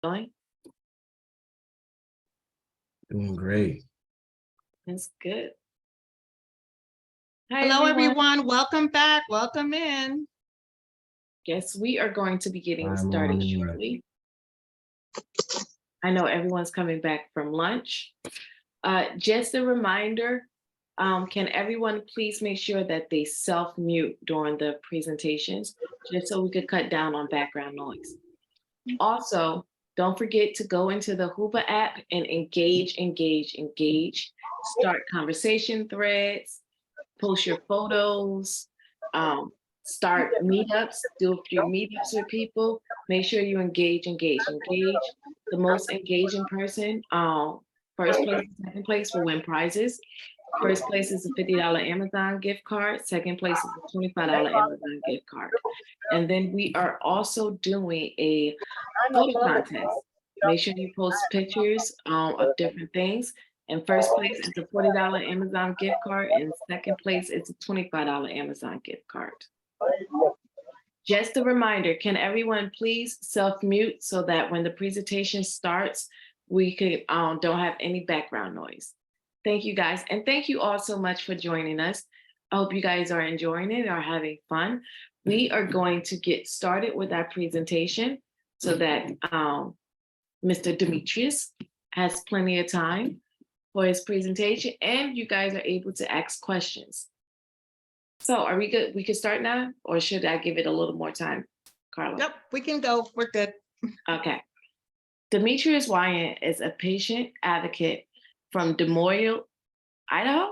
Going? Doing great. That's good. Hi, Hello, everyone. Welcome back. Welcome in. Yes, we are going to be getting I'm started on in. shortly. I know everyone's coming back from lunch. Just a reminder, can everyone please make sure that they self-mute during the presentations, just so we could cut down on background noise. Also, don't forget to go into the Hoover app and engage. Start conversation threads, post your photos, start meetups, do a few meetups with people. Make sure you engage. The most engaging person, first place, second place will win prizes. First place is a $50 Amazon gift card. Second place is a $25 Amazon gift card. And then we are also doing a photo contest. Make sure you post pictures of different things. And first place is a $40 Amazon gift card, and second place is a $25 Amazon gift card. Just a reminder, can everyone please self-mute so that when the presentation starts, we could don't have any background noise. Thank you guys, and thank you all so much for joining us. I hope you guys are enjoying it or having fun. We are going to get started with our presentation so that Mr. DeMitrious has plenty of time for his presentation, and you guys are able to ask questions. So are we good? We can start now, or should I give it a little more time, Carla? Yep, we can go. We're good. Okay. DeMitrious Wyant is a patient advocate from DeMoyle, Iowa,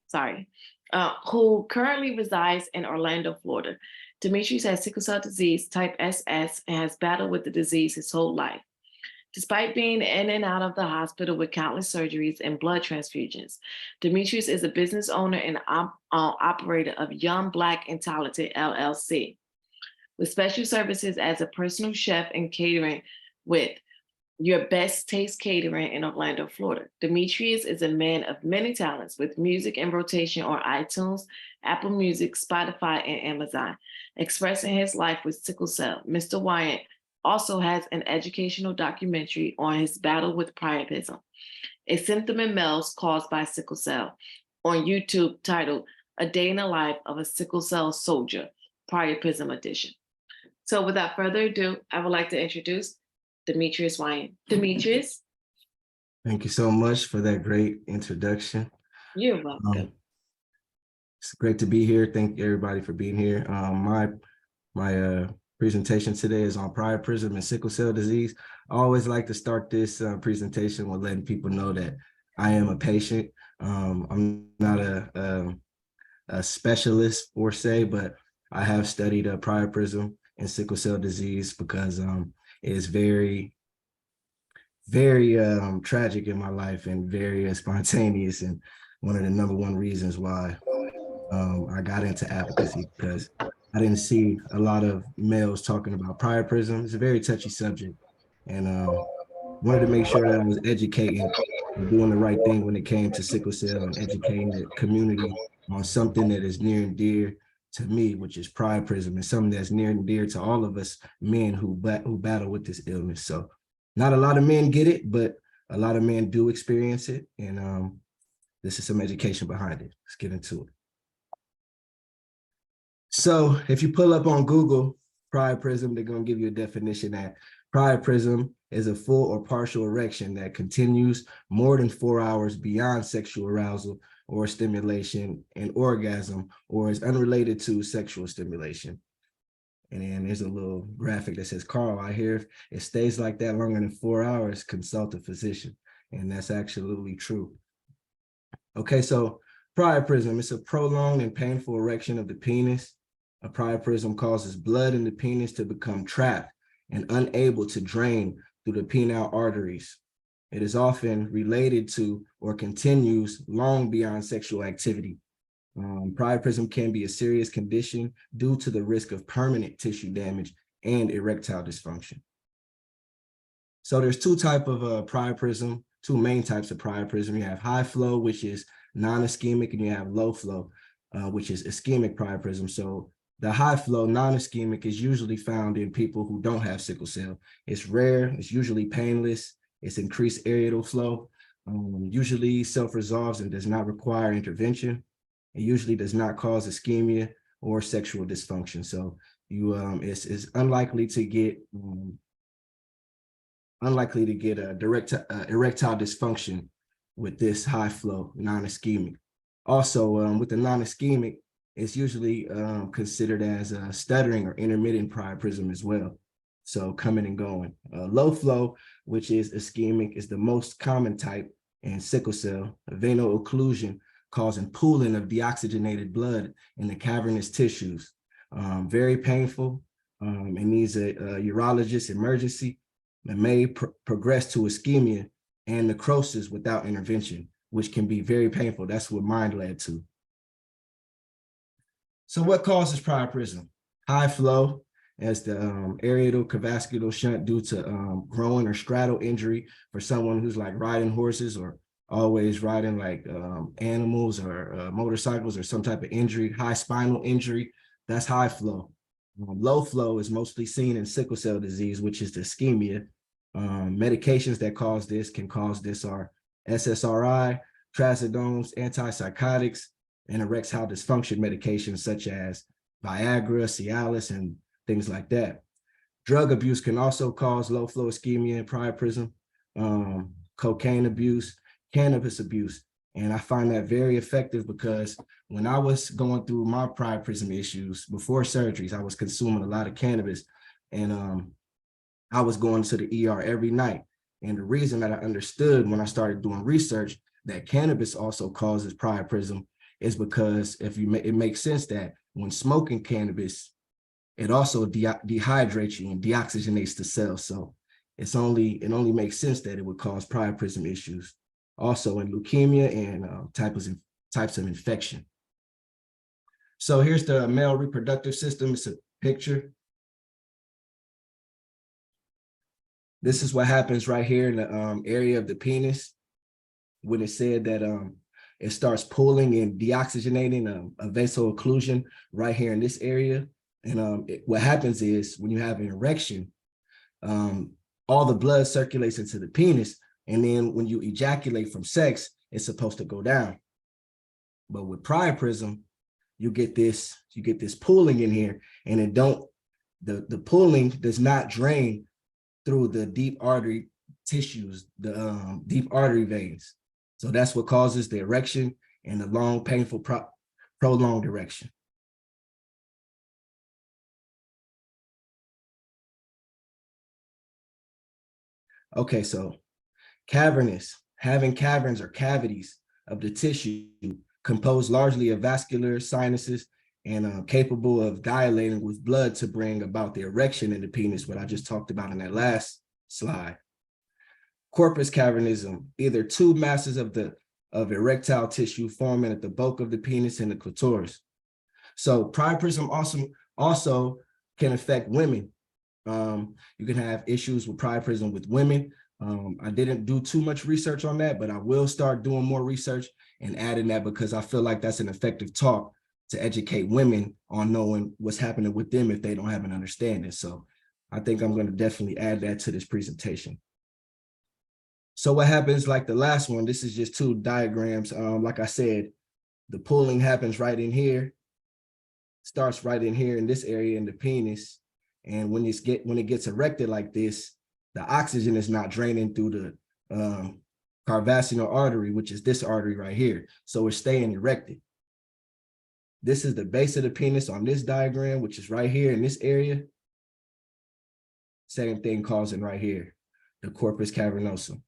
sorry, who currently resides in Orlando, Florida. DeMitrious has sickle cell disease type SS and has battled with the disease his whole life. Despite being in and out of the hospital with countless surgeries and blood transfusions, DeMitrious is a business owner and operator of Young Black and Talented LLC, with special services as a personal chef and catering with Your Best Taste Catering in Orlando, Florida. DeMitrious is a man of many talents with music in rotation on iTunes, Apple Music, Spotify, and Amazon. Expressing his life with sickle cell, Mr. Wyant also has an educational documentary on his battle with priapism, a symptom in males caused by sickle cell, on YouTube titled A Day in the Life of a Sickle Cell Soldier, Priapism Edition. So without further ado, I would like to introduce DeMitrious Wyant. DeMitrious. Thank you so much for that great introduction. You're welcome. It's great to be here. Thank you everybody for being here. My presentation today is on priapism and sickle cell disease. I always like to start this presentation with letting people know that I am a patient. I'm not a specialist per se, but I have studied priapism and sickle cell disease because it is very, very tragic in my life and very spontaneous, and one of the #1 reasons why I got into advocacy, because I didn't see a lot of males talking about priapism. It's a very touchy subject, and wanted to make sure that I was educating and doing the right thing when it came to sickle cell and educating the community on something that is near and dear to me, which is priapism, and something that's near and dear to all of us men who battle with this illness. So not a lot of men get it, but a lot of men do experience it, and this is some education behind it. Let's get into it. So if you pull up on Google priapism, they're going to give you a definition that priapism is a full or partial erection that continues more than 4 hours beyond sexual arousal or stimulation and orgasm, or is unrelated to sexual stimulation. And then there's a little graphic that says, Carl, I hear if it stays like that longer than 4 hours, consult a physician. And that's absolutely true. Okay, so priapism, it's a prolonged and painful erection of the penis. A priapism causes blood in the penis to become trapped and unable to drain through the penile arteries. It is often related to or continues long beyond sexual activity. Priapism can be a serious condition due to the risk of permanent tissue damage and erectile dysfunction. So there's two types of priapism, two main types of priapism. You have high flow, which is non-ischemic, and you have low flow, which is ischemic priapism. So The high flow non-ischemic is usually found in people who don't have sickle cell. It's rare, it's usually painless, it's increased areal flow, usually self-resolves and does not require intervention. It usually does not cause ischemia or sexual dysfunction. So it's unlikely to get a direct erectile dysfunction with this high flow non-ischemic. Also, with the non-ischemic, it's usually considered as stuttering or intermittent priapism as well. So coming and going. Low flow, which is ischemic, is the most common type in sickle cell, venous occlusion causing pooling of deoxygenated blood in the cavernous tissues. Very painful and needs a urologist emergency and may progress to ischemia and necrosis without intervention, which can be very painful. That's what mine led to. So what causes priapism? High flow as the areatal cavascular shunt due to growing or straddle injury for someone who's like riding horses or always riding like animals or motorcycles or some type of injury, high spinal injury, that's high flow. Low flow is mostly seen in sickle cell disease, which is the ischemia. Medications that cause this are SSRI, trazodones, antipsychotics, and erectile dysfunction medications such as Viagra, Cialis, and things like that. Drug abuse can also cause low flow ischemia and priapism, cocaine abuse, cannabis abuse. And I find that very effective because when I was going through my priapism issues before surgeries, I was consuming a lot of cannabis and I was going to the ER every night. And the reason that I understood when I started doing research that cannabis also causes priapism is because it makes sense that when smoking cannabis, it also dehydrates you and deoxygenates the cells. So it only makes sense that it would cause priapism issues. Also in leukemia and types of infection. So here's the male reproductive system. It's a picture. This is what happens right here in the area of the penis when it said that it starts pooling and deoxygenating a vaso-occlusion right here in this area. And what happens is when you have an erection, all the blood circulates into the penis. And then when you ejaculate from sex, it's supposed to go down. But with priapism, you get this pooling in here, and the pooling does not drain through the deep artery tissues, the deep artery veins. So that's what causes the erection and the long, painful, prolonged erection. Okay, so cavernous, having caverns or cavities of the tissue composed largely of vascular sinuses and capable of dilating with blood to bring about the erection in the penis, what I just talked about in that last slide. Corpus cavernosum, either two masses of erectile tissue forming at the bulk of the penis and the clitoris. So priapism also can affect women. You can have issues with priapism with women. I didn't do too much research on that, but I will start doing more research and adding that because I feel like that's an effective talk to educate women on knowing what's happening with them if they don't have an understanding. So I think I'm going to definitely add that to this presentation. So what happens like the last one, this is just two diagrams. Like I said, the pulling happens right in here, starts right in here in this area in the penis. And when it gets erected like this, the oxygen is not draining through the carvascular artery, which is this artery right here. So it's staying erected. This is the base of the penis on this diagram, which is right here in this area. Same thing causing right here, the corpus cavernosum.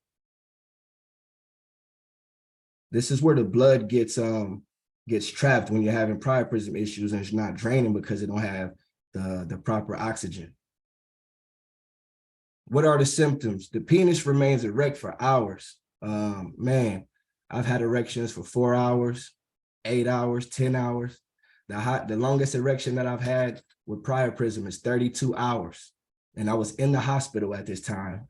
This is where the blood gets trapped when you're having priapism issues and it's not draining because it don't have the proper oxygen. What are the symptoms? The penis remains erect for hours. Man, I've had erections for 4 hours, 8 hours, 10 hours. The longest erection that I've had with priapism is 32 hours. And I was in the hospital at this time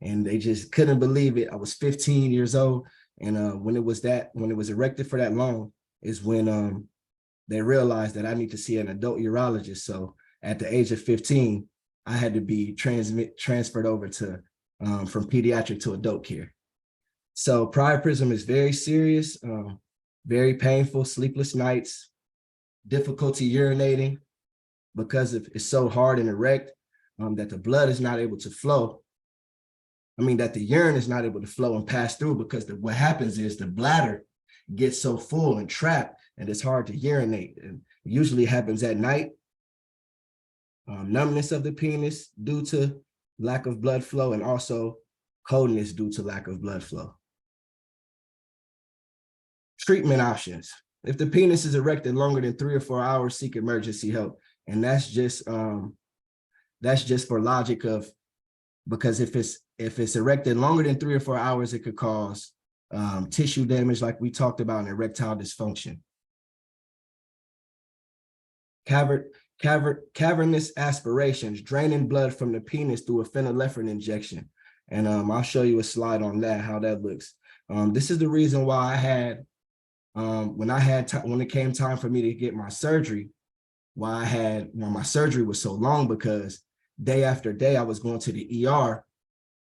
and they just couldn't believe it. I was 15 years old. And when it was erected for that long is when they realized that I need to see an adult urologist. So at the age of 15, I had to be transferred over to from pediatric to adult care. So priapism is very serious, very painful, sleepless nights, difficulty urinating because it's so hard and erect that the blood is not able to flow. That the urine is not able to flow and pass through because what happens is the bladder gets so full and trapped and it's hard to urinate. And it usually happens at night. Numbness of the penis due to lack of blood flow, and also coldness due to lack of blood flow. Treatment options. If the penis is erected longer than 3 or 4 hours, seek emergency help. And that's just for logic of, because if it's erected longer than 3 or 4 hours, it could cause tissue damage, like we talked about, and erectile dysfunction. Cavernous aspirations, draining blood from the penis through a phenylephrine injection. And I'll show you a slide on that, how that looks. This is the reason why I had, when it came time for me to get my surgery, why my surgery was so long, because day after day I was going to the ER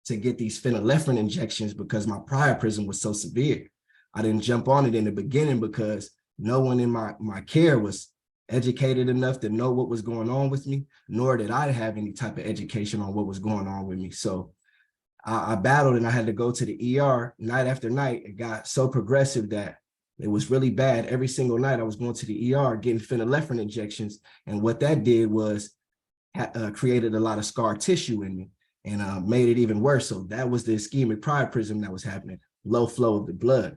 to get these phenylephrine injections because my priapism was so severe. I didn't jump on it in the beginning because no one in my care was educated enough to know what was going on with me, nor did I have any type of education on what was going on with me. So I battled and I had to go to the ER night after night. It got so progressive that it was really bad. Every single night I was going to the ER getting phenylephrine injections. And what that did was created a lot of scar tissue in me and made it even worse. So that was the ischemic priapism that was happening, low flow of the blood.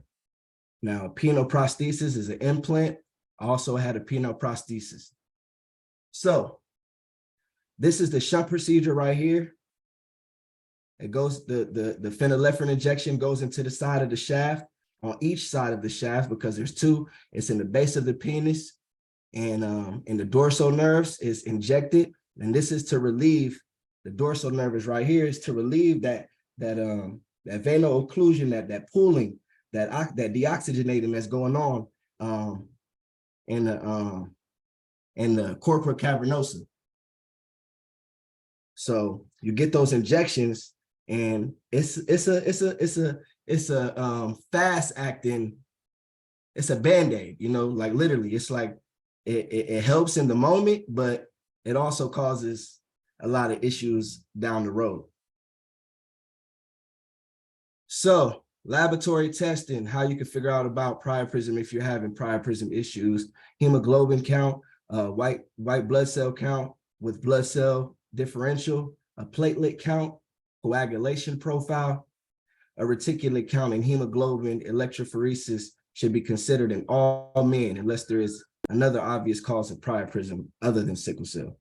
Now, penoprosthesis is an implant. I also had a penoprosthesis. So this is the shunt procedure right here. It goes, the phenylephrine injection goes into the side of the shaft, on each side of the shaft, because there's two. It's in the base of the penis, and in the dorsal nerves is injected. And this is to relieve, the dorsal nerve is right here, is to relieve that venous occlusion, that pooling, that deoxygenating that's going on in the corpora cavernosa. So you get those injections, and it's a fast acting, it's a Band-Aid, like literally, it's like it helps in the moment, but it also causes a lot of issues down the road. So laboratory testing, how you can figure out about priapism if you're having priapism issues: hemoglobin count, white blood cell count with blood cell differential, a platelet count, coagulation profile, a reticulate count, and hemoglobin electrophoresis should be considered in all men unless there is another obvious cause of priapism other than sickle cell.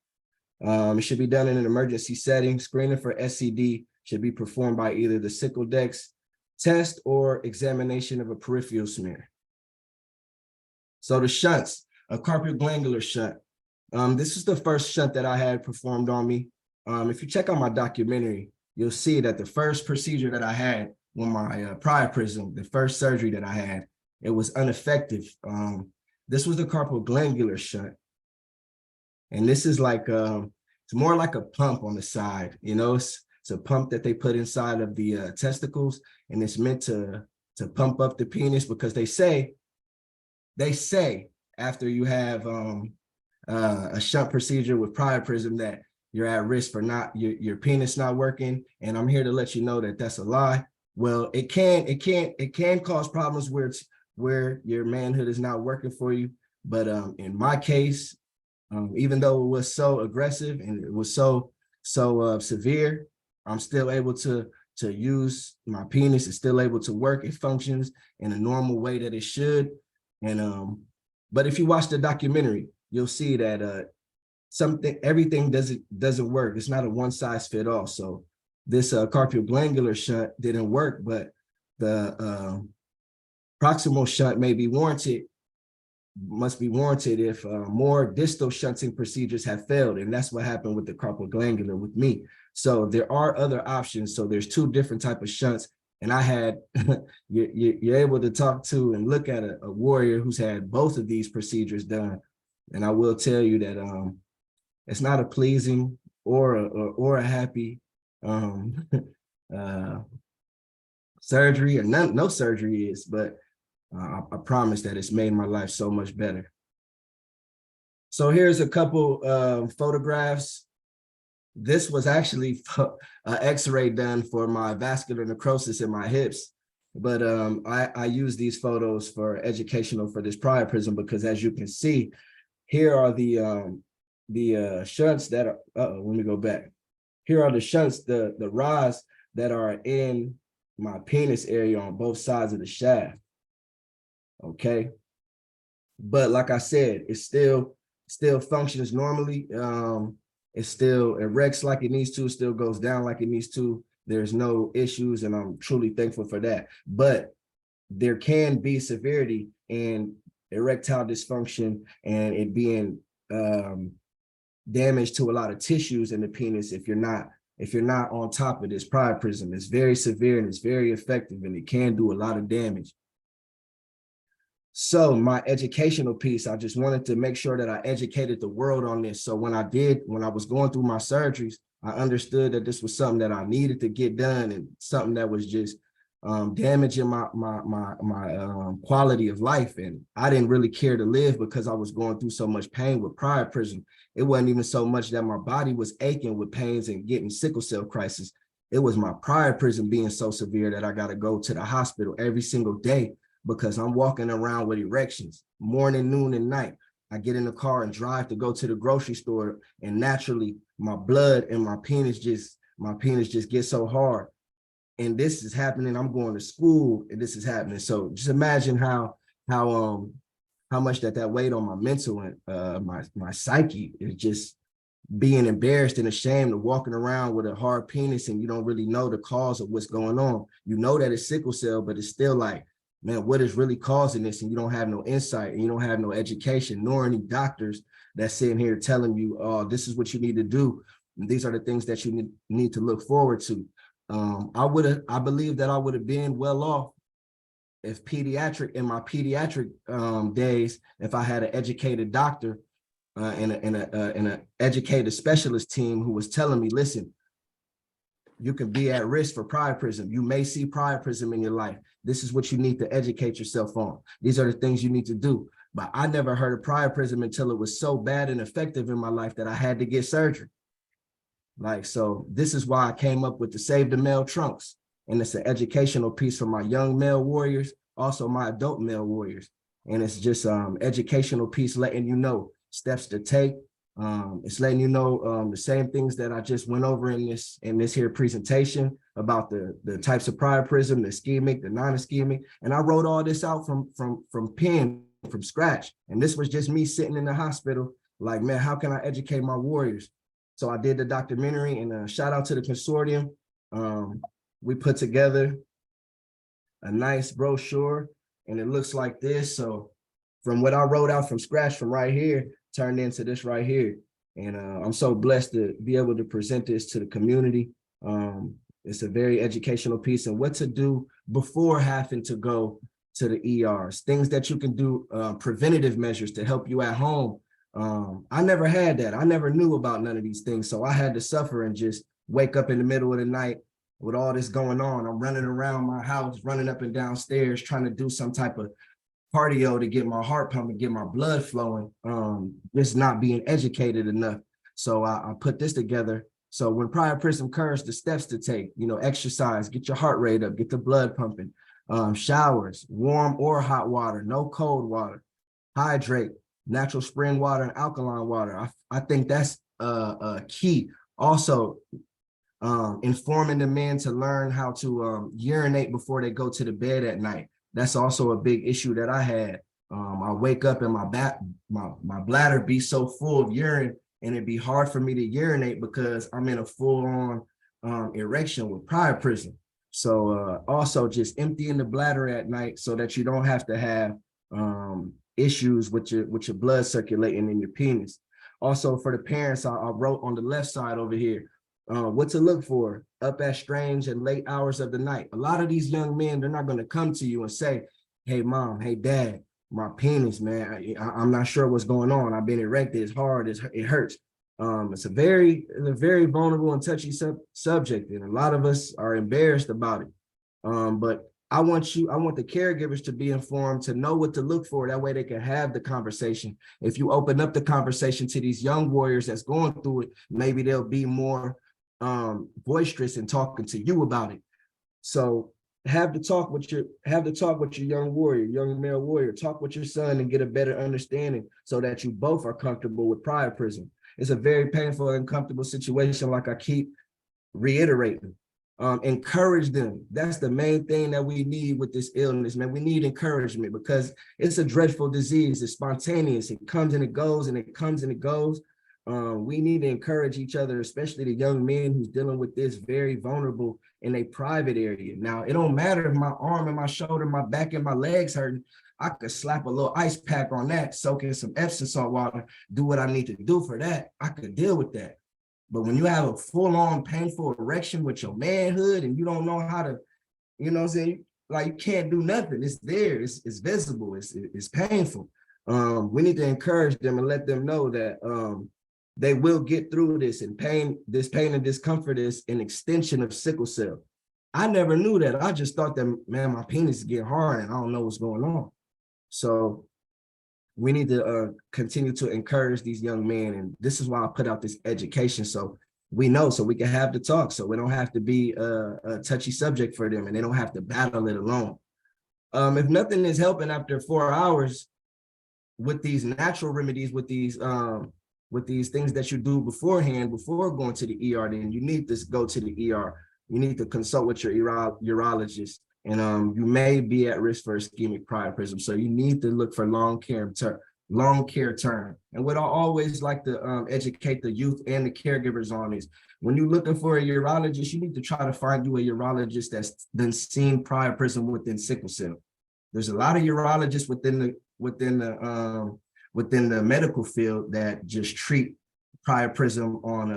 It should be done in an emergency setting. Screening for SCD should be performed by either the Sickle Dex test or examination of a peripheral smear. So the shunts, a carpio-glandular shunt. This is the first shunt that I had performed on me. If you check out my documentary, you'll see that the first procedure that I had when my priapism, the first surgery that I had, it was ineffective. This was the carpio-glandular shunt. And this is like, it's more like a pump on the side, it's a pump that they put inside of the testicles, and it's meant to pump up the penis, because they say after you have a shunt procedure with priapism that you're at risk for your penis not working. And I'm here to let you know that that's a lie. Well, it can cause problems where your manhood is not working for you. But in my case, even though it was so aggressive and it was so severe, I'm still able to use my penis. It's still able to work. It functions in a normal way that it should. And but if you watch the documentary, you'll see that everything doesn't work. It's not a one size fit all. So this carpio-glandular shunt didn't work, but the proximal shunt must be warranted if more distal shunting procedures have failed. And that's what happened with the carpio-glandular with me. So there are other options. So there's two different types of shunts. And I had, you're able to talk to and look at a warrior who's had both of these procedures done And I will tell you that it's not a pleasing or a happy surgery, or no surgery is, but I promise that it's made my life so much better. So here's a couple photographs. This was actually an X-ray done for my vascular necrosis in my hips. But I use these photos for educational for this priapism, because as you can see, here are the shunts that are, let me go back. Here are the shunts, the rods that are in my penis area on both sides of the shaft. Okay. But like I said, it still functions normally. It still erects like it needs to, still goes down like it needs to. There's no issues, and I'm truly thankful for that. But there can be severity in erectile dysfunction and it being damage to a lot of tissues in the penis if you're not on top of this priapism. It's very severe and it's very effective, and it can do a lot of damage. So my educational piece, I just wanted to make sure that I educated the world on this. So when I was going through my surgeries, I understood that this was something that I needed to get done, and something that was just damaging my quality of life. And I didn't really care to live because I was going through so much pain with priapism. It wasn't even so much that my body was aching with pains and getting sickle cell crisis. It was my priapism being so severe that I got to go to the hospital every single day, because I'm walking around with erections morning, noon, and night. I get in the car and drive to go to the grocery store, and naturally my blood and my penis just gets so hard. And this is happening. I'm going to school and this is happening. So just imagine how much that weighed on my mental and my psyche. Is just being embarrassed and ashamed of walking around with a hard penis, and you don't really know the cause of what's going on. You know that it's sickle cell, but it's still like, man, what is really causing this? And you don't have no insight, and you don't have no education, nor any doctors that's sitting here telling you, oh, this is what you need to do. And these are the things that you need to look forward to. I believe that I would have been well off if in my pediatric days, if I had an educated doctor and an educated specialist team who was telling me, listen, you can be at risk for priapism. You may see priapism in your life. This is what you need to educate yourself on. These are the things you need to do. But I never heard of priapism until it was so bad and effective in my life that I had to get surgery. Like, so this is why I came up with the Save the Male Trunks. And it's an educational piece for my young male warriors, also my adult male warriors. And it's just educational piece letting you know steps to take. It's letting you know the same things that I just went over in this here presentation about the types of priapism, the ischemic, the non-ischemic. And I wrote all this out from pen, from scratch. And this was just me sitting in the hospital like, man, how can I educate my warriors? So I did the documentary, and shout out to the consortium. We put together a nice brochure, and it looks like this. So from what I wrote out from scratch from right here, turned into this right here. And I'm so blessed to be able to present this to the community. It's a very educational piece, and what to do before having to go to the ERs, things that you can do, preventative measures to help you at home. I never had that. I never knew about none of these things. So I had to suffer and just wake up in the middle of the night with all this going on. I'm running around my house, running up and down stairs, trying to do some type of cardio to get my heart pumping, get my blood flowing, just not being educated enough. So I put this together. So when priapism occurs, the steps to take, exercise, get your heart rate up, get the blood pumping, showers, warm or hot water, no cold water, hydrate, natural spring water and alkaline water. I think that's key. Also, informing the men to learn how to urinate before they go to the bed at night. That's also a big issue that I had. I wake up and my bladder be so full of urine, and it'd be hard for me to urinate because I'm in a full-on erection with priapism. So also just emptying the bladder at night so that you don't have to have issues with your blood circulating in your penis. Also for the parents, I wrote on the left side over here, what to look for up at strange and late hours of the night. A lot of these young men, they're not going to come to you and say, hey, mom, hey, dad, my penis, man, I'm not sure what's going on. I've been erected. It's hard. It hurts. It's a very vulnerable and touchy subject, and a lot of us are embarrassed about it. But I want the caregivers to be informed, to know what to look for. That way they can have the conversation. If you open up the conversation to these young warriors that's going through it, maybe they'll be more boisterous in talking to you about it. So have the talk with your young warrior, young male warrior. Talk with your son and get a better understanding so that you both are comfortable with priapism. It's a very painful and uncomfortable situation, like I keep reiterating. Encourage them. That's the main thing that we need with this illness, man. We need encouragement because it's a dreadful disease. It's spontaneous. It comes and it goes, and it comes and it goes. We need to encourage each other, especially the young men who's dealing with this, very vulnerable in a private area. Now, it don't matter if my arm and my shoulder, my back and my legs hurting. I could slap a little ice pack on that, soak in some Epsom salt water, do what I need to do for that. I could deal with that. But when you have a full-on painful erection with your manhood and you don't know how to, you know what I'm saying? Like, you can't do nothing. It's there. It's visible. It's painful. We need to encourage them and let them know that they will get through this, and pain and discomfort is an extension of sickle cell. I never knew that. I just thought that, man, my penis is getting hard and I don't know what's going on. So we need to continue to encourage these young men. And this is why I put out this education. So we know, so we can have the talk. So we don't have to be a touchy subject for them, and they don't have to battle it alone. If nothing is helping after 4 hours with these natural remedies, with these things that you do beforehand, before going to the ER, then you need to go to the ER. You need to consult with your urologist. And you may be at risk for ischemic priapism. So you need to look for long care term. And what I always like to educate the youth and the caregivers on is, when you're looking for a urologist, you need to try to find you a urologist that's then seen priapism within sickle cell. There's a lot of urologists within the medical field that just treat priapism on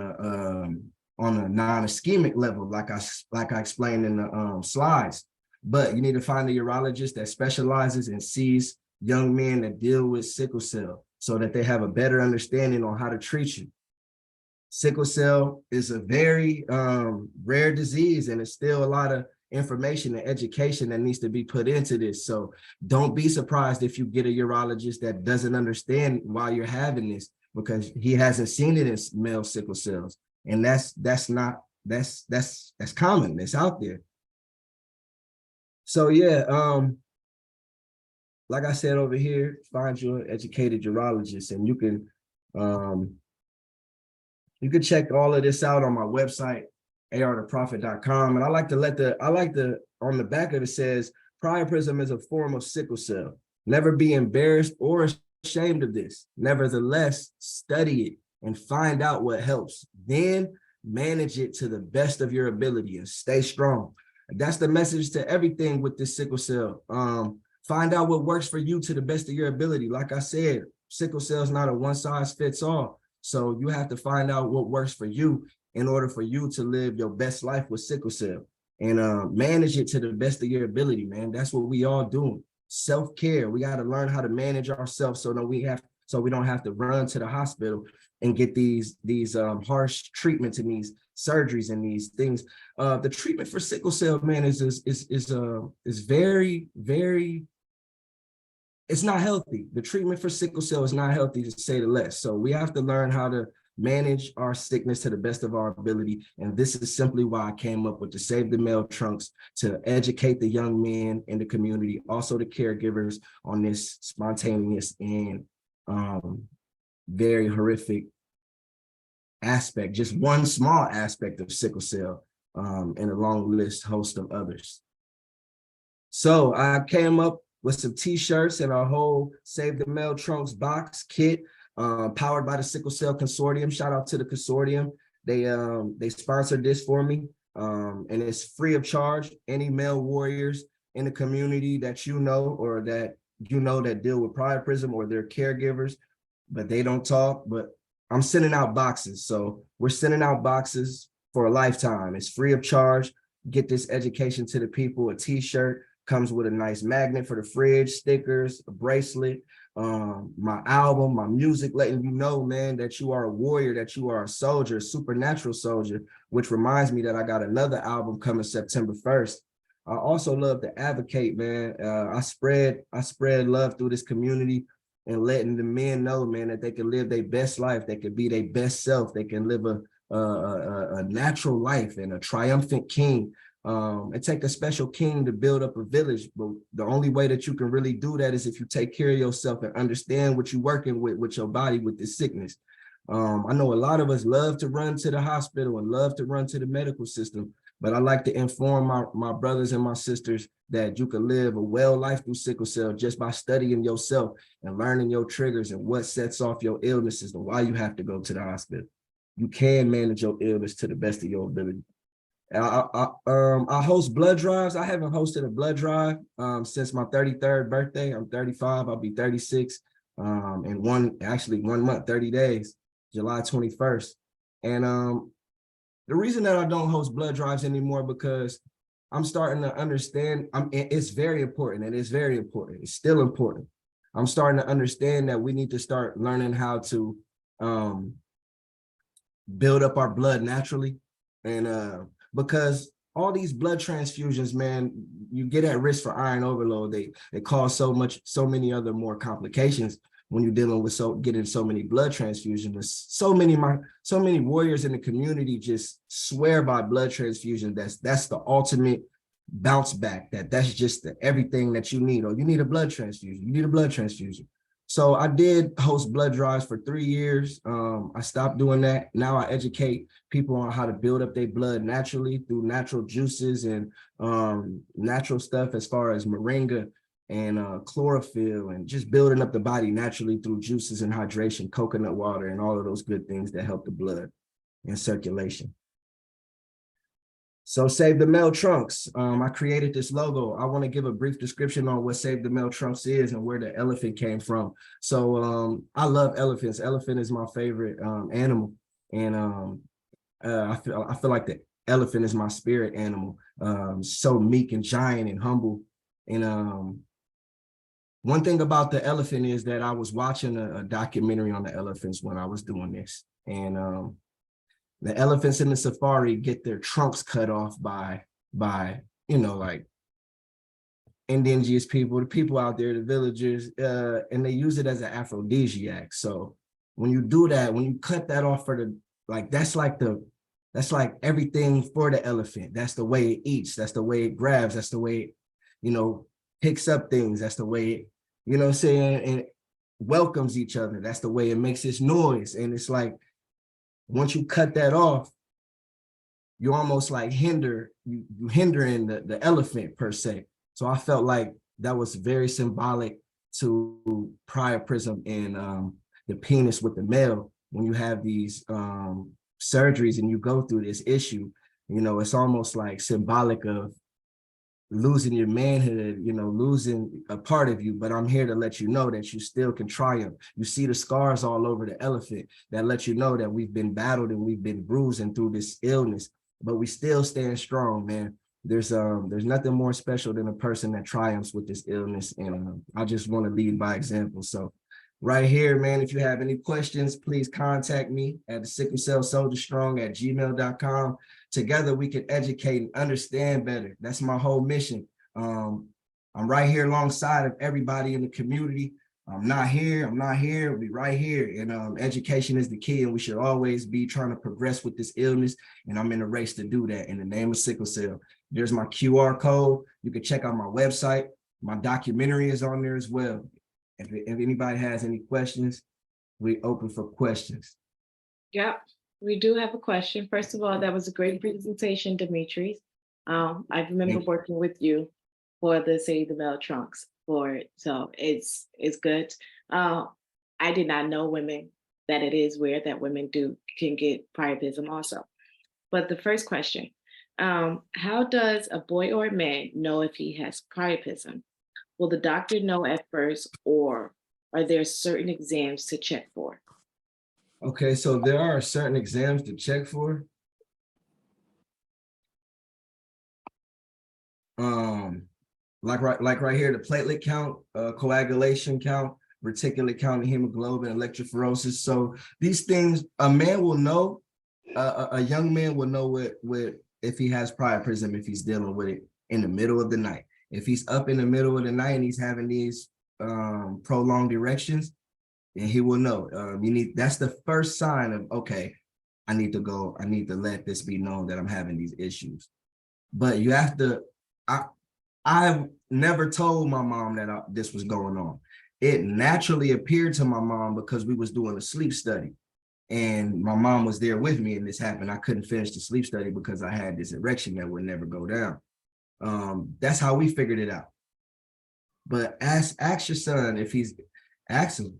a non-ischemic level, like I explained in the slides. But you need to find a urologist that specializes and sees young men that deal with sickle cell, so that they have a better understanding on how to treat you. Sickle cell is a very rare disease, and it's still a lot of information and education that needs to be put into this. So don't be surprised if you get a urologist that doesn't understand why you're having this, because he hasn't seen it in male sickle cells. And that's common. It's out there. So yeah, like I said over here, find you an educated urologist, and you can check all of this out on my website, artheprophet.com. And I like to on the back of it says, priapism is a form of sickle cell. Never be embarrassed or ashamed of this. Nevertheless, study it and find out what helps. Then manage it to the best of your ability and stay strong. That's the message to everything with this sickle cell. Find out what works for you to the best of your ability. Like I said, sickle cell is not a one size fits all. So you have to find out what works for you in order for you to live your best life with sickle cell, and manage it to the best of your ability, man. That's what we all doing. Self-care. We got to learn how to manage ourselves so that we don't have to run to the hospital and get these harsh treatments and these surgeries and these things. The treatment for sickle cell, man, is very, very, it's not healthy. The treatment for sickle cell is not healthy, to say the least. So we have to learn how to manage our sickness to the best of our ability. And this is simply why I came up with the Save the Male Trunks, to educate the young men in the community, also the caregivers, on this spontaneous and very horrific aspect, just one small aspect of sickle cell, and a long list host of others. So I came up with some t-shirts and a whole Save the Male Trunks box kit, powered by the Sickle Cell Consortium. Shout out to the consortium. They sponsored this for me, and it's free of charge. Any male warriors in the community that you know, or that deal with priapism, or their caregivers, but they don't talk, but I'm sending out boxes. So we're sending out boxes for a lifetime. It's free of charge. Get this education to the people, a t-shirt, Comes with a nice magnet for the fridge, stickers, a bracelet, my album, my music, letting you know, man, that you are a warrior, that you are a soldier, a supernatural soldier, which reminds me that I got another album coming September 1st. I also love to advocate, man. I spread love through this community and letting the men know, man, that they can live their best life, they can be their best self, they can live a natural life and a triumphant king. It takes a special king to build up a village, but the only way that you can really do that is if you take care of yourself and understand what you're working with your body, with this sickness. I know a lot of us love to run to the hospital and love to run to the medical system, but I like to inform my brothers and my sisters that you can live a well life through sickle cell just by studying yourself and learning your triggers and what sets off your illnesses and why you have to go to the hospital. You can manage your illness to the best of your ability. I host blood drives. I haven't hosted a blood drive since my 33rd birthday. I'm 35. I'll be 36 in 1 month, 30 days, July 21st. And the reason that I don't host blood drives anymore because I'm starting to understand. It's very important, and it's very important. It's still important. I'm starting to understand that we need to start learning how to build up our blood naturally, and because all these blood transfusions, man, you get at risk for iron overload. They cause so many other more complications when you're dealing with getting so many blood transfusions. So many warriors in the community just swear by blood transfusion. That's the ultimate bounce back. That's just everything that you need. Or you need a blood transfusion. You need a blood transfusion. So I did host blood drives for 3 years. I stopped doing that. Now I educate people on how to build up their blood naturally through natural juices and natural stuff as far as moringa and chlorophyll, and just building up the body naturally through juices and hydration, coconut water, and all of those good things that help the blood and circulation. So Save the Male Trunks. I created this logo. I want to give a brief description on what Save the Male Trunks is and where the elephant came from. So I love elephants. Elephant is my favorite animal. And I feel like the elephant is my spirit animal. So meek and giant and humble. And one thing about the elephant is that I was watching a documentary on the elephants when I was doing this. And the elephants in the safari get their trunks cut off by like indigenous people, the people out there, the villagers, and they use it as an aphrodisiac. So when you do that, when you cut that off that's like everything for the elephant. That's the way it eats. That's the way it grabs. That's the way it, picks up things. That's the way it, what I'm saying, and it welcomes each other. That's the way it makes its noise. And it's like, once you cut that off, you almost like hindering the elephant per se. So I felt like that was very symbolic to priapism and the penis with the male. When you have these surgeries and you go through this issue, it's almost like symbolic of losing your manhood, losing a part of you. But I'm here to let you know that you still can triumph. You see the scars all over the elephant that let you know that we've been battled and we've been bruising through this illness, but we still stand strong, man. There's nothing more special than a person that triumphs with this illness. And I just want to lead by example. So right here, man, if you have any questions, please contact me at the Sickle Cell Soldier Strong at gmail.com. Together, we can educate and understand better. That's my whole mission. I'm right here alongside of everybody in the community. I'm not here, we'll be right here. And education is the key, and we should always be trying to progress with this illness. And I'm in a race to do that in the name of sickle cell. There's my QR code. You can check out my website. My documentary is on there as well. If anybody has any questions, we're open for questions. Yep. We do have a question. First of all, that was a great presentation, DeMitrious. I remember working with you for the Save the Male Trunks for it, so it's good. I did not know that it is weird that women can get priapism also. But the first question, how does a boy or a man know if he has priapism? Will the doctor know at first, or are there certain exams to check for? Okay, so there are certain exams to check for. like right here, the platelet count, coagulation count, reticulate count, hemoglobin, electrophoresis. So these things, a man will know, a young man will know what if he has priapism, if he's dealing with it in the middle of the night. If he's up in the middle of the night and he's having these prolonged erections, then he will know. That's the first sign of, okay, I need to let this be known that I'm having these issues. But you have to, I've never told my mom that this was going on. It naturally appeared to my mom because we was doing a sleep study and my mom was there with me and this happened. I couldn't finish the sleep study because I had this erection that would never go down. That's how we figured it out. But ask your son if ask him.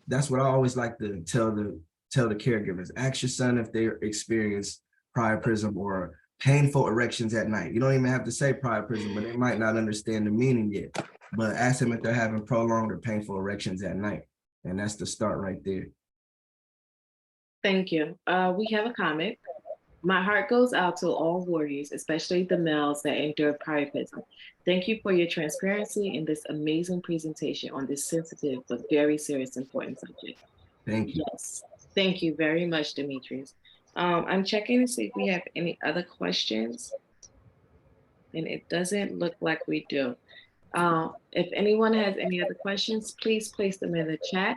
That's what I always like to tell the caregivers. Ask your son if they experience priapism or painful erections at night. You don't even have to say priapism, but they might not understand the meaning yet. But ask them if they're having prolonged or painful erections at night. And that's the start right there. Thank you. We have a comment. My heart goes out to all warriors, especially the males that endure priapism. Thank you for your transparency in this amazing presentation on this sensitive but very serious, important subject. Thank you. Yes, thank you very much, DeMitrious. I'm checking to see if we have any other questions, and it doesn't look like we do. If anyone has any other questions, please place them in the chat.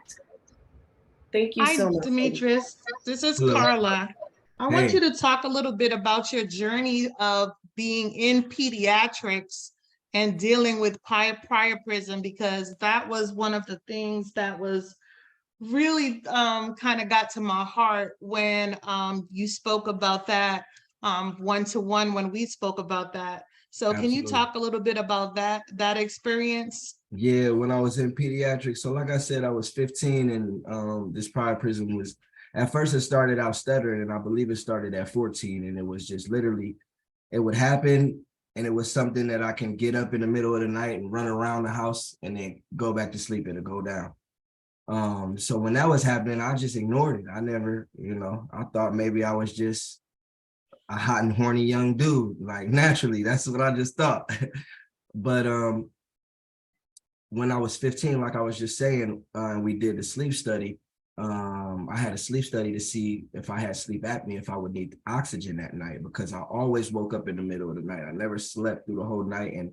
Thank you Hi, so much. DeMitrious. This is Hello. Carla. I want Hey. you to talk a little bit about your journey of being in pediatrics and dealing with priapism, because that was one of the things that was really kind of got to my heart when you spoke about that one-to-one when we spoke about that. So can you Absolutely. talk a little bit about that experience? Yeah, when I was in pediatrics. So like I said, I was 15 and this priapism was, at first it started out stuttering and I believe it started at 14 and it was just literally, it would happen and it was something that I can get up in the middle of the night and run around the house and then go back to sleep and it'll go down. So when that was happening, I just ignored it. I never, I thought maybe I was just a hot and horny young dude, like naturally, that's what I just thought. But when I was 15, like I was just saying, we did the sleep study. I had a sleep study to see if I had sleep apnea, if I would need oxygen that night, because I always woke up in the middle of the night. I never slept through the whole night and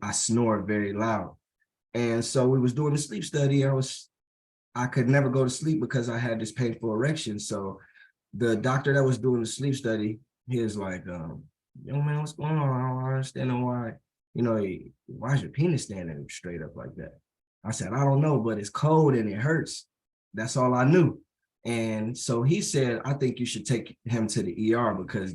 I snore very loud. And so we was doing the sleep study. I could never go to sleep because I had this painful erection. So the doctor that was doing the sleep study, he was like, yo man, what's going on? I don't understand why, why is your penis standing straight up like that? I said, I don't know, but it's cold and it hurts. That's all I knew. And so he said, I think you should take him to the ER because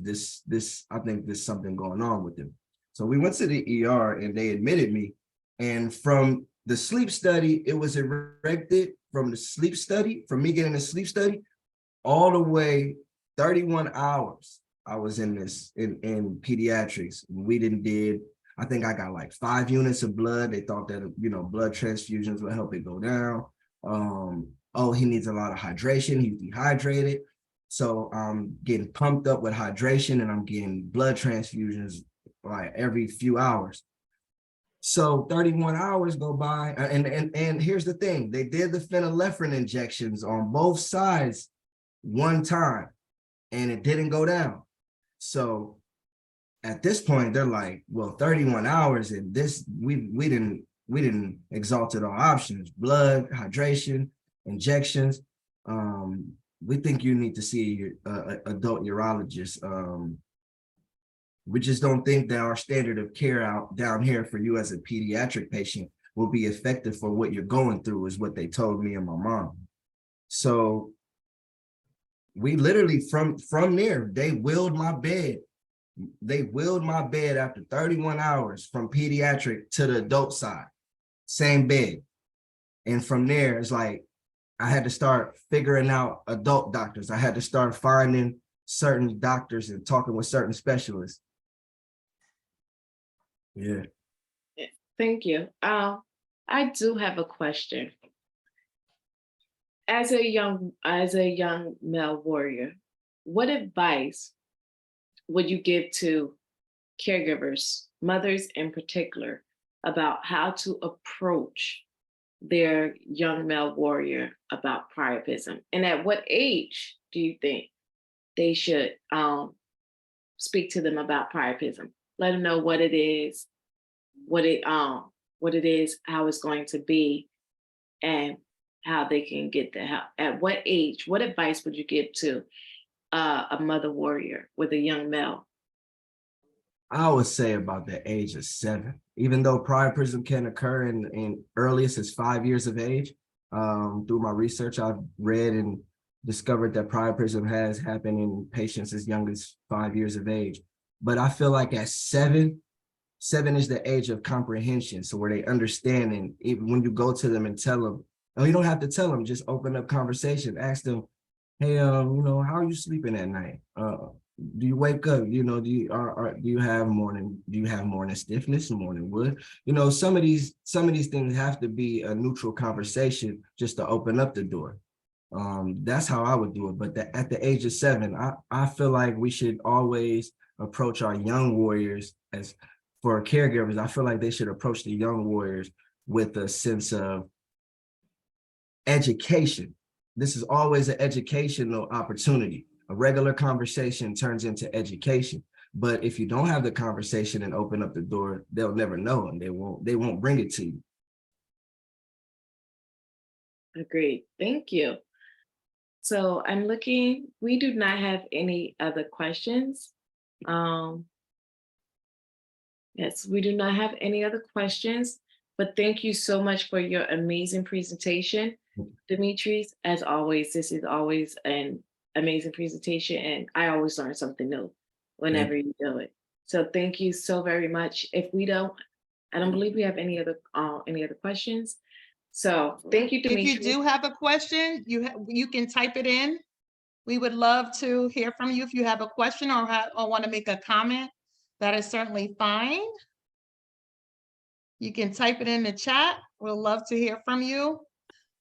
I think there's something going on with him. So we went to the ER and they admitted me. And from the sleep study, it was erected from me getting a sleep study, all the way 31 hours. I was in pediatrics. We did, I think I got like 5 units of blood. They thought that, blood transfusions would help it go down. He needs a lot of hydration. He's dehydrated. So I'm getting pumped up with hydration and I'm getting blood transfusions like every few hours. So 31 hours go by, and here's the thing: they did the phenylephrine injections on both sides one time, and it didn't go down. So at this point, they're like, "Well, 31 hours, and this we didn't exhausted our options: blood, hydration, injections. We think you need to see an adult urologist." We just don't think that our standard of care out down here for you as a pediatric patient will be effective for what you're going through, is what they told me and my mom. So we literally from there, they wheeled my bed. They wheeled my bed after 31 hours from pediatric to the adult side, same bed. And from there, it's like, I had to start figuring out adult doctors. I had to start finding certain doctors and talking with certain specialists. Yeah. Thank you. I do have a question. As a young male warrior, what advice would you give to caregivers, mothers in particular, about how to approach their young male warrior about priapism? And at what age do you think they should speak to them about priapism? Let them know what it is, what it is, how it's going to be, and how they can get the help. At what age? What advice would you give to a mother warrior with a young male? I would say about the age of 7, even though priapism can occur in earliest as 5 years of age. Through my research, I've read and discovered that priapism has happened in patients as young as 5 years of age. But I feel like at 7 is the age of comprehension. So where they understand, and even when you go to them and tell them, and you don't have to tell them, just open up conversation, ask them, hey, how are you sleeping at night? Do you wake up, do you have morning stiffness, morning wood? Some of these things have to be a neutral conversation just to open up the door. That's how I would do it. But at the age of 7, I feel like we should always approach our young warriors as for caregivers. I feel like they should approach the young warriors with a sense of education. This is always an educational opportunity. A regular conversation turns into education. But if you don't have the conversation and open up the door, they'll never know, and they won't bring it to you. Agreed. Thank you. So I'm looking, we do not have any other questions. Yes, we do not have any other questions, but thank you so much for your amazing presentation, DeMitrious. As always, this is always an amazing presentation, and I always learn something new whenever you do it. So thank you so very much. I don't believe we have any other questions. So thank you, DeMitrious. If you do have a question, you can type it in. We would love to hear from you if you have a question or want to make a comment. That is certainly fine. You can type it in the chat. We'll love to hear from you.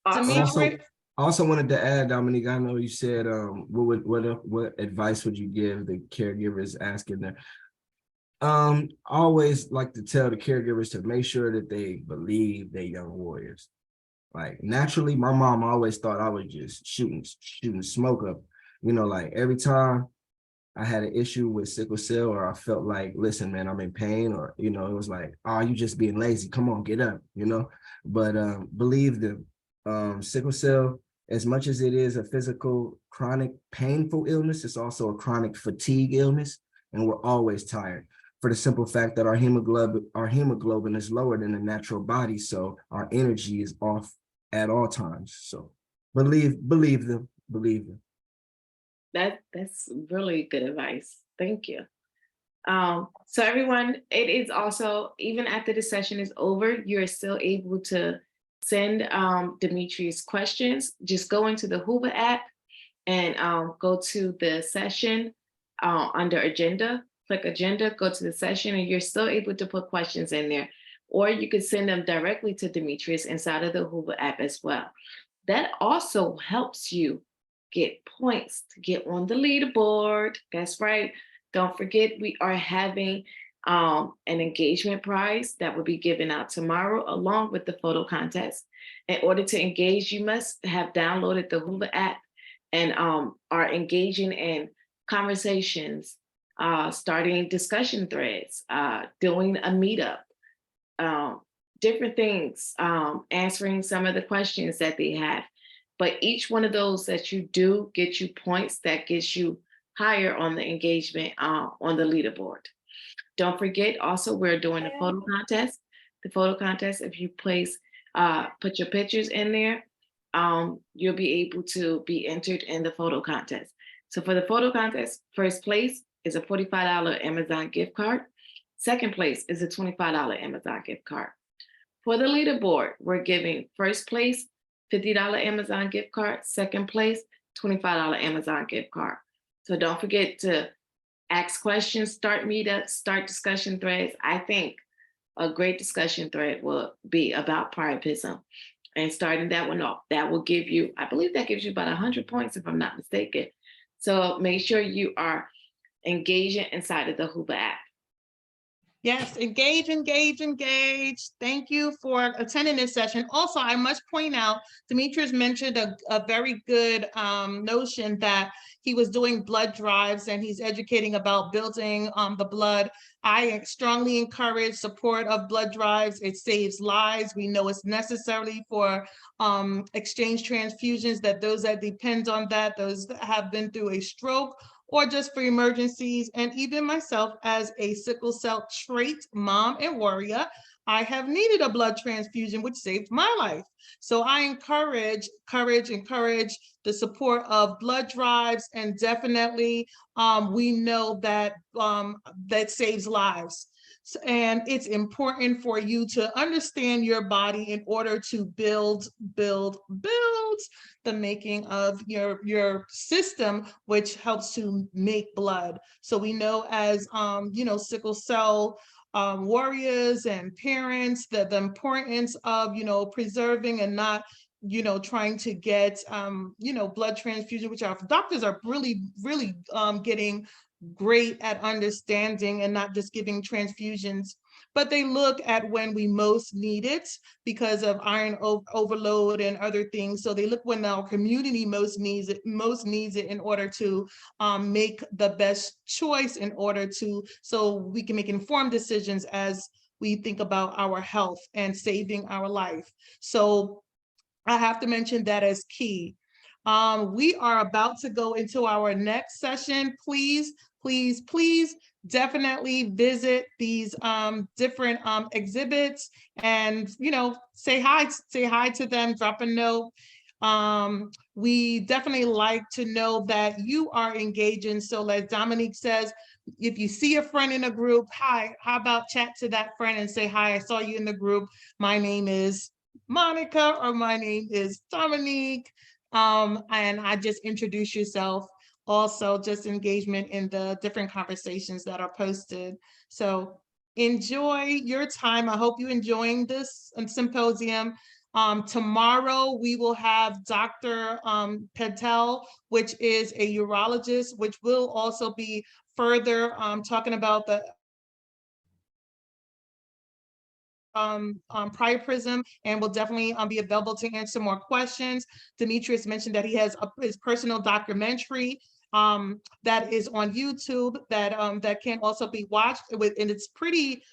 DeMitrious. I also wanted to add, Dominique, I know you said, what advice would you give the caregivers asking them? I always like to tell the caregivers to make sure that they believe their young warriors. Like naturally, my mom always thought I was just shooting smoke up. Like every time I had an issue with sickle cell, or I felt like, listen, man, I'm in pain, or, it was like, oh, you just being lazy. Come on, get up, But believe them, sickle cell, as much as it is a physical, chronic, painful illness, it's also a chronic fatigue illness, and we're always tired for the simple fact that our hemoglobin is lower than the natural body, so our energy is off at all times. So believe them. That's really good advice. Thank you. So everyone, it is also, even after the session is over, you're still able to send DeMitrious questions. Just go into the Hoover app and go to the session under agenda, click agenda, go to the session, and you're still able to put questions in there. Or you could send them directly to DeMitrious inside of the Hoover app as well. That also helps you get points to get on the leaderboard. That's right. Don't forget, we are having an engagement prize that will be given out tomorrow along with the photo contest. In order to engage, you must have downloaded the Hoover app and are engaging in conversations, starting discussion threads, doing a meetup, different things, answering some of the questions that they have. But each one of those that you do get you points that gets you higher on the engagement on the leaderboard. Don't forget, also, we're doing a photo contest. The photo contest, if you put your pictures in there, you'll be able to be entered in the photo contest. So for the photo contest, first place is a $45 Amazon gift card. Second place is a $25 Amazon gift card. For the leaderboard, we're giving first place $50 Amazon gift card, second place $25 Amazon gift card. So don't forget to ask questions, start meetups, start discussion threads. I think a great discussion thread will be about priapism. And starting that one off, that will give you, I believe that gives you about 100 points if I'm not mistaken. So make sure you are engaging inside of the Hoover app. Yes, engage, engage, engage. Thank you for attending this session. Also, I must point out, DeMitrious mentioned a very good notion that he was doing blood drives and he's educating about building the blood. I strongly encourage support of blood drives. It saves lives. We know it's necessary for exchange transfusions, that those that depend on that, those that have been through a stroke, or just for emergencies. And even myself, as a sickle cell trait mom and warrior, I have needed a blood transfusion, which saved my life. So I encourage the support of blood drives, and definitely we know that that saves lives. And it's important for you to understand your body in order to build the making of your system, which helps to make blood. So we know, as sickle cell warriors and parents, that the importance of preserving and not trying to get blood transfusion, which our doctors are really getting great at understanding, and not just giving transfusions, but they look at when we most need it because of iron overload and other things. So they look when our community most needs it in order to make the best choice, in order to, so we can make informed decisions as we think about our health and saving our life. So I have to mention that as key. We are about to go into our next session. Please definitely visit these different exhibits, and say hi to them, drop a note. We definitely like to know that you are engaging. So as Dominique says, if you see a friend in a group, hi, how about chat to that friend and say, hi, I saw you in the group. My name is Monica, or my name is Dominique. And I just introduce yourself. Also, just engagement in the different conversations that are posted. So enjoy your time. I hope you're enjoying this symposium. Tomorrow we will have Dr. Patel, which is a urologist, which will also be further talking about the Priapism, and will definitely be available to answer more questions. DeMitrious mentioned that he has his personal documentary that is on YouTube that can also be watched with, and it's pretty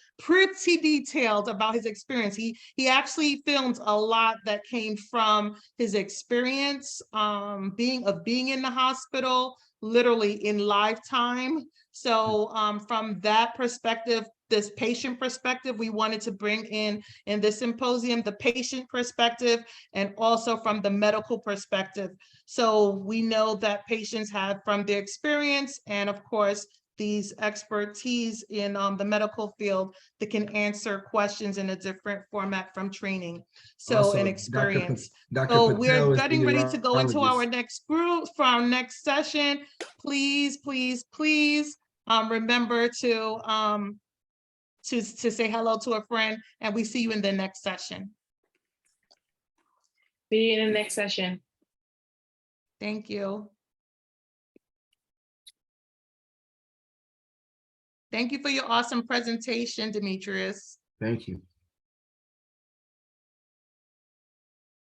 detailed about his experience. He actually filmed a lot that came from his experience being in the hospital, literally in lifetime. So from that perspective, this patient perspective, we wanted to bring in this symposium, the patient perspective, and also from the medical perspective. So we know that patients have from their experience, and of course, these expertise in the medical field that can answer questions in a different format from training. So Also, an experience. Dr. So Patel we're is getting the ready to go into our urologist. next group for our next session. Please remember to say hello to a friend, and we see you in the next session. See you in the next session. Thank you. Thank you for your awesome presentation, DeMitrious. Thank you.